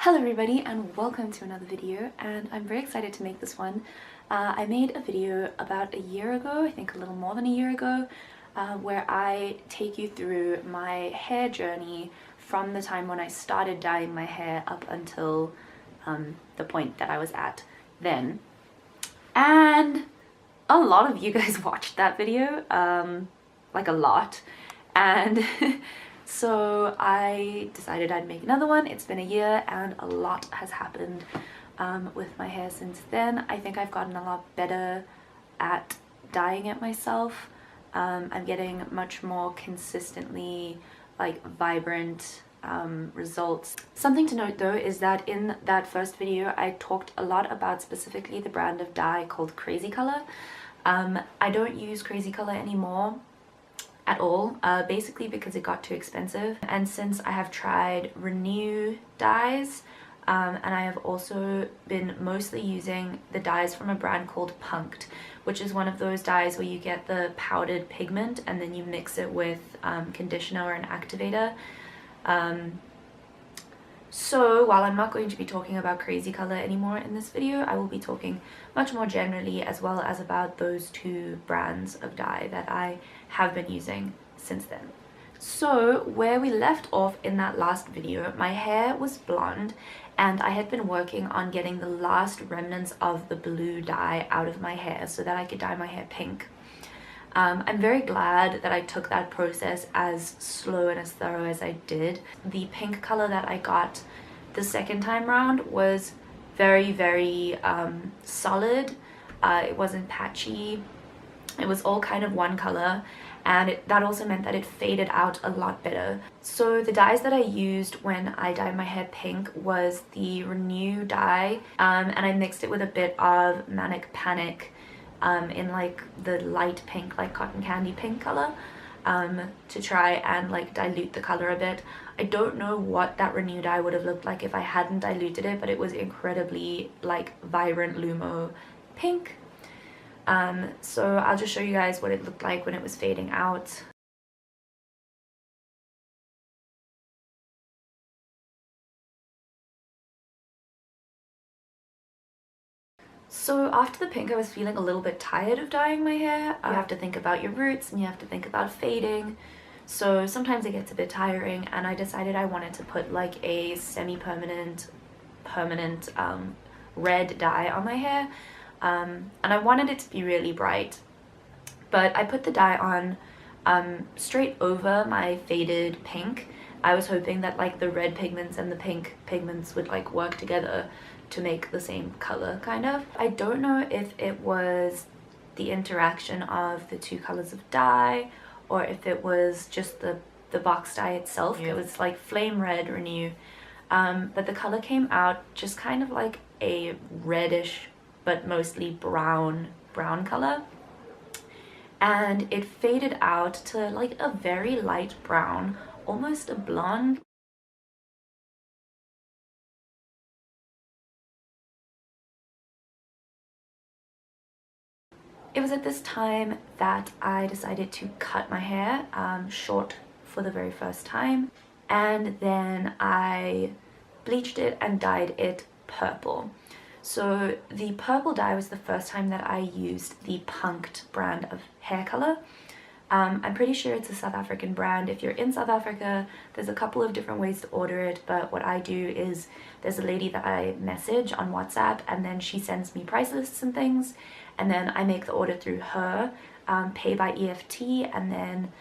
Hello everybody and welcome to another video, and I'm very excited to make this one. I made a video about a year ago, I think a little more than a year ago, where I take you through my hair journey from the time when I started dyeing my hair up until the point that I was at then. And a lot of you guys watched that video, like a lot, and so I decided I'd make another one. It's been a year and a lot has happened with my hair since then. I think I've gotten a lot better at dyeing it myself. I'm getting much more consistently like vibrant results. Something to note though is that in that first video I talked a lot about specifically the brand of dye called Crazy Color. I don't use Crazy Color anymore at all, basically because it got too expensive, and since I have tried Renew dyes, and I have also been mostly using the dyes from a brand called Punked, which is one of those dyes where you get the powdered pigment and then you mix it with conditioner or an activator. So while I'm not going to be talking about Crazy Color anymore in this video, I will be talking much more generally as well as about those two brands of dye that I have been using since then. So where we left off in that last video, my hair was blonde and I had been working on getting the last remnants of the blue dye out of my hair so that I could dye my hair pink. I'm very glad that I took that process as slow and as thorough as I did. The pink color that I got the second time round was very solid. It wasn't patchy. It was all kind of one color, and that also meant that it faded out a lot better. So the dyes that I used when I dyed my hair pink was the Renew dye, and I mixed it with a bit of Manic Panic in like the light pink, like cotton candy pink color, to try and like dilute the color a bit. I don't know what that Renew dye would have looked like if I hadn't diluted it, but it was incredibly like vibrant Lumo pink. So I'll just show you guys what it looked like when it was fading out. So after the pink, I was feeling a little bit tired of dyeing my hair. You have to think about your roots and you have to think about fading. So sometimes it gets a bit tiring, and I decided I wanted to put like a semi-permanent, permanent red dye on my hair. And I wanted it to be really bright. But I put the dye on straight over my faded pink. I was hoping that like the red pigments and the pink pigments would like work together to make the same color, kind of. I don't know if it was the interaction of the two colors of dye or if it was just the box dye itself. It was like flame red Renew, but the color came out just kind of like a reddish but mostly brown color, and it faded out to like a very light brown, almost a blonde. It was at this time that I decided to cut my hair short for the very first time, and then I bleached it and dyed it purple. So the purple dye was the first time that I used the Punked brand of hair color. I'm pretty sure it's a South African brand. If you're in South Africa, there's a couple of different ways to order it, but what I do is there's a lady that I message on WhatsApp, and then she sends me price lists and things, and then I make the order through her, pay by EFT, and then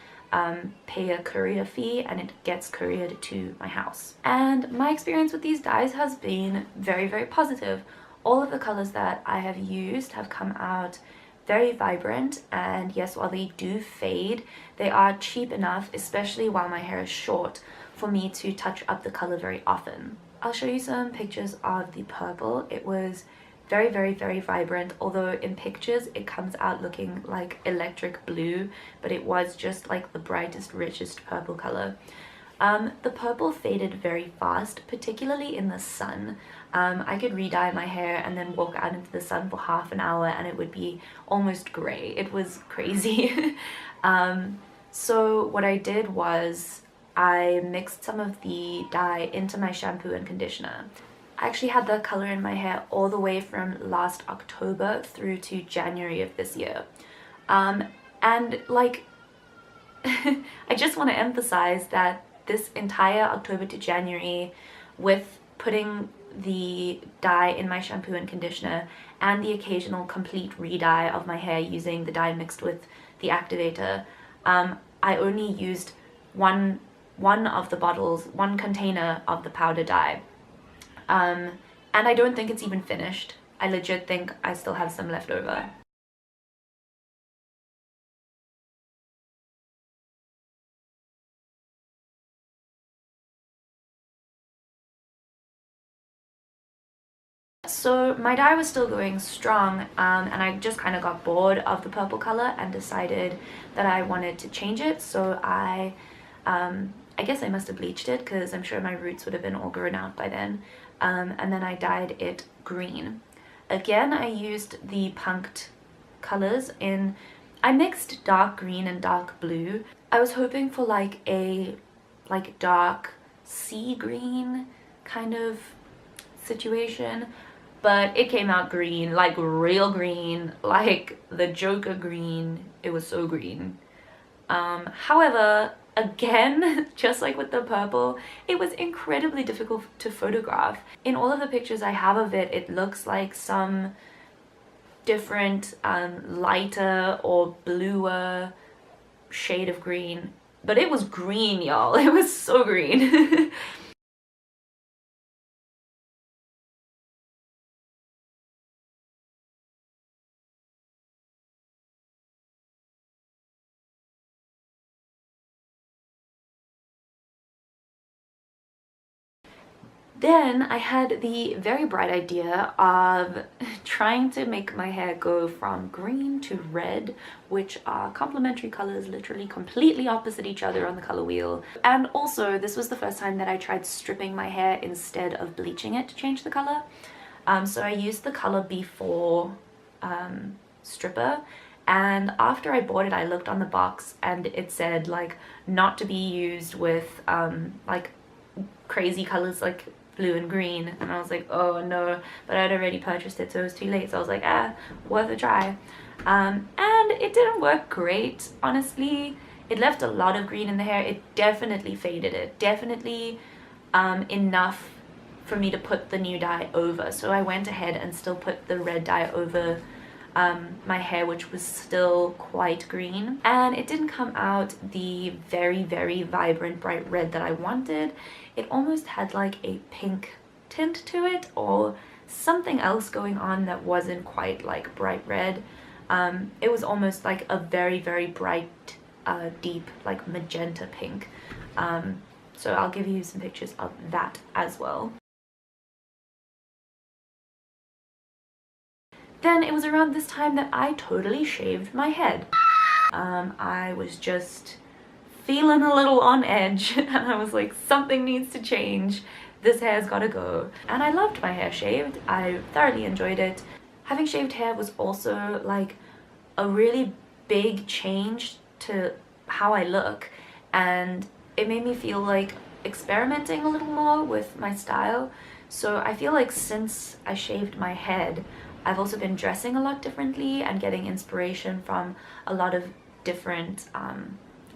pay a courier fee, and it gets couriered to my house. And my experience with these dyes has been very positive. All of the colors that I have used have come out very vibrant, and yes, while they do fade, they are cheap enough, especially while my hair is short, for me to touch up the color very often. I'll show you some pictures of the purple. It was very vibrant, although in pictures it comes out looking like electric blue, but it was just like the brightest, richest purple color. The purple faded very fast, particularly in the sun. I could re-dye my hair and then walk out into the sun for half an hour and it would be almost gray. It was crazy. So what I did was I mixed some of the dye into my shampoo and conditioner. I actually had the color in my hair all the way from last October through to January of this year. And like, I just want to emphasize that this entire October to January, with putting the dye in my shampoo and conditioner and the occasional complete re-dye of my hair using the dye mixed with the activator, I only used one of the bottles, one container of the powder dye. And I don't think it's even finished. I legit think I still have some left over. So my dye was still going strong, and I just kind of got bored of the purple color and decided that I wanted to change it. So I guess I must have bleached it, because I'm sure my roots would have been all grown out by then. And then I dyed it green. Again, I used the punked colors in, I mixed dark green and dark blue. I was hoping for like a dark sea green kind of situation, but it came out green, like real green, like the Joker green. It was so green. However, again, just like with the purple, it was incredibly difficult to photograph. In all of the pictures I have of it, it looks like some different lighter or bluer shade of green, but it was green, y'all. It was so green. Then I had the very bright idea of trying to make my hair go from green to red, which are complementary colors, literally completely opposite each other on the color wheel. And also, this was the first time that I tried stripping my hair instead of bleaching it to change the color. So I used the Color Before stripper, and after I bought it, I looked on the box and it said like not to be used with like crazy colors like blue and green, and I was like, oh no, but I'd already purchased it, so it was too late. So I was like, worth a try. And it didn't work great, honestly. It left a lot of green in the hair. It definitely faded it, definitely enough for me to put the new dye over. So I went ahead and still put the red dye over my hair, which was still quite green, and it didn't come out the very, very vibrant bright red that I wanted. It almost had like a pink tint to it, or something else going on that wasn't quite like bright red. It was almost like a very, very bright deep like magenta pink. So I'll give you some pictures of that as well. Then it was around this time that I totally shaved my head. I was just feeling a little on edge, and I was like, something needs to change. This hair's gotta go. And I loved my hair shaved. I thoroughly enjoyed it. Having shaved hair was also like a really big change to how I look, and it made me feel like experimenting a little more with my style. So I feel like since I shaved my head, I've also been dressing a lot differently and getting inspiration from a lot of different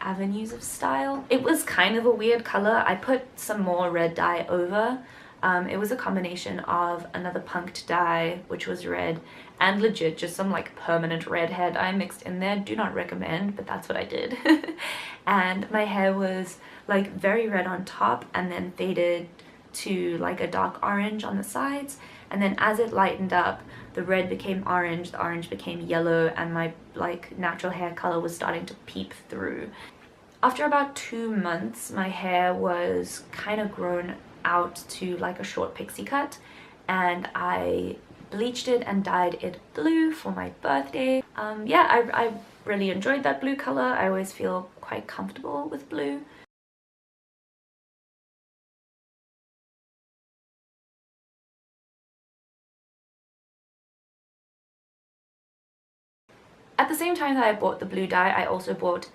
avenues of style. It was kind of a weird color. I put some more red dye over. It was a combination of another punked dye, which was red, and legit just some like permanent red hair dye mixed in there. Do not recommend, but that's what I did. And my hair was like very red on top and then faded to like a dark orange on the sides, and then as it lightened up, the red became orange, the orange became yellow, and my like natural hair color was starting to peep through. After about 2 months, my hair was kind of grown out to like a short pixie cut, and I bleached it and dyed it blue for my birthday. Yeah, I really enjoyed that blue color. I always feel quite comfortable with blue. At the same time that I bought the blue dye, I also bought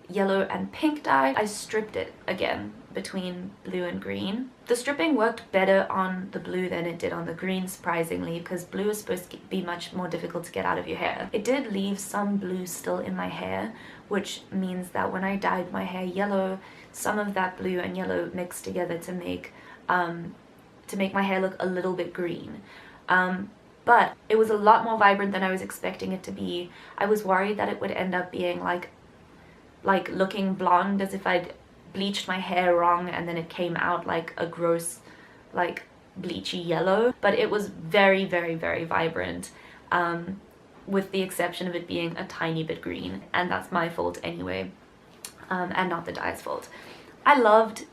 yellow and pink dye. I stripped it again between blue and green. The stripping worked better on the blue than it did on the green, surprisingly, because blue is supposed to be much more difficult to get out of your hair. It did leave some blue still in my hair, which means that when I dyed my hair yellow, some of that blue and yellow mixed together to make my hair look a little bit green. But it was a lot more vibrant than I was expecting it to be. I was worried that it would end up being like looking blonde, as if I'd bleached my hair wrong and then it came out like a gross, like bleachy yellow. But it was very, very, very vibrant, with the exception of it being a tiny bit green, and that's my fault anyway, and not the dye's fault. I loved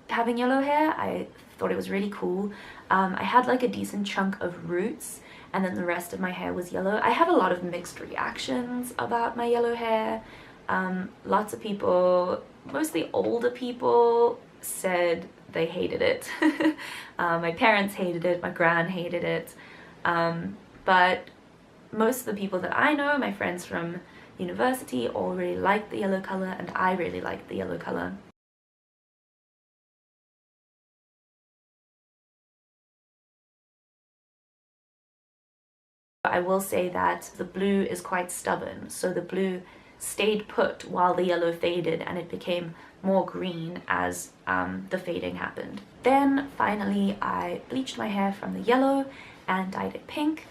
having yellow hair. I thought it was really cool. I had like a decent chunk of roots, and then the rest of my hair was yellow. I had a lot of mixed reactions about my yellow hair. Lots of people, mostly older people, said they hated it. My parents hated it, my gran hated it, but most of the people that I know, my friends from university, all really liked the yellow color, and I really liked the yellow color. I will say that the blue is quite stubborn, so the blue stayed put while the yellow faded, and it became more green as the fading happened. Then finally I bleached my hair from the yellow and dyed it pink.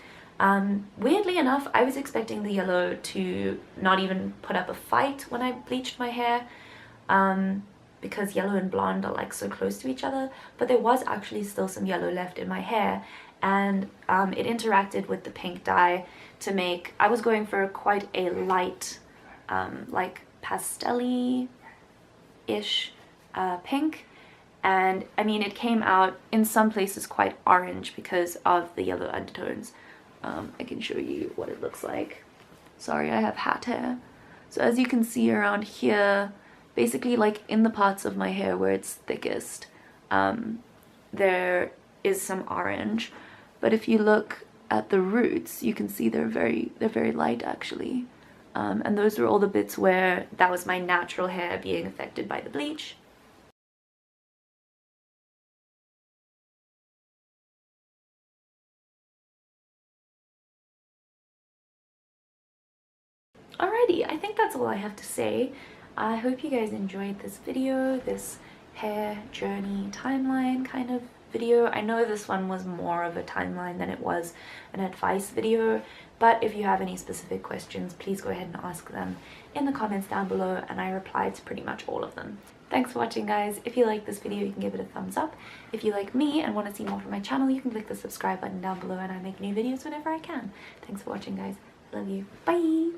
Weirdly enough, I was expecting the yellow to not even put up a fight when I bleached my hair, because yellow and blonde are like so close to each other, but there was actually still some yellow left in my hair, and it interacted with the pink dye to make, I was going for quite a light, like pastel-y-ish pink, and I mean it came out in some places quite orange because of the yellow undertones. I can show you what it looks like. Sorry, I have hat hair. So as you can see around here, basically like in the parts of my hair where it's thickest, there is some orange, but if you look at the roots, you can see they're very light actually. And those were all the bits where that was my natural hair being affected by the bleach. Alrighty, I think that's all I have to say. I hope you guys enjoyed this video, this hair journey timeline kind of video. I know this one was more of a timeline than it was an advice video, but if you have any specific questions, please go ahead and ask them in the comments down below, and I reply to pretty much all of them. Thanks for watching, guys. If you like this video, you can give it a thumbs up. If you like me and want to see more from my channel, you can click the subscribe button down below, and I make new videos whenever I can. Thanks for watching, guys. Love you. Bye.